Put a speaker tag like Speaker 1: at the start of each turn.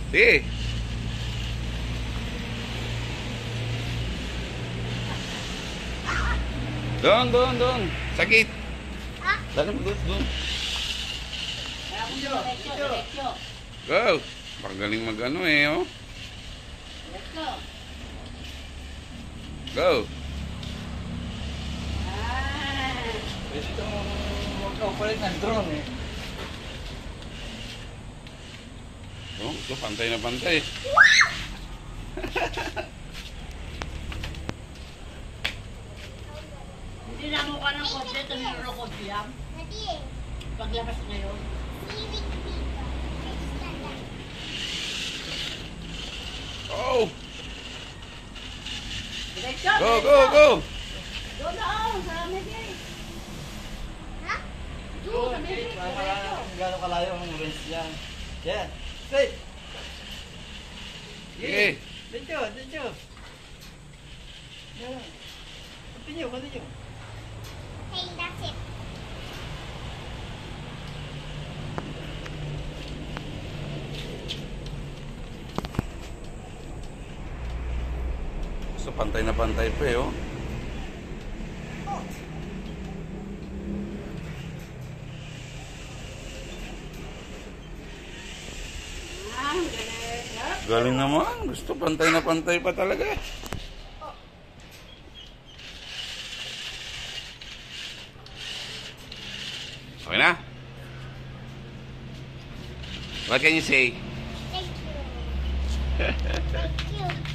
Speaker 1: Sige. Doon. Sa gate. Dali mo doon. Go. Pagaling mag-ano eh, oh. Go.
Speaker 2: Pwede itong mag-operate ng drone eh.
Speaker 1: Oh, ito pantay na pantay.
Speaker 3: Hindi na mo ka ng kotse, tumiro ng kotse yan. Paglabas ngayon.
Speaker 1: Oh.
Speaker 3: Diretso,
Speaker 1: Go.
Speaker 3: Doon na ako, sa Medjay. Ha? Doon, sa Medjay, diretso.
Speaker 2: Gano'ng kalayo ang range niya. Yan. Straight.
Speaker 1: Sige.
Speaker 2: Dito. Yan. Continue.
Speaker 4: Hey, that's it.
Speaker 1: So pantay na pantay pa eh, oh. Galing naman. Gusto pantay na pantay pa talaga. Okay na? What can you say?
Speaker 4: Thank you. Thank you.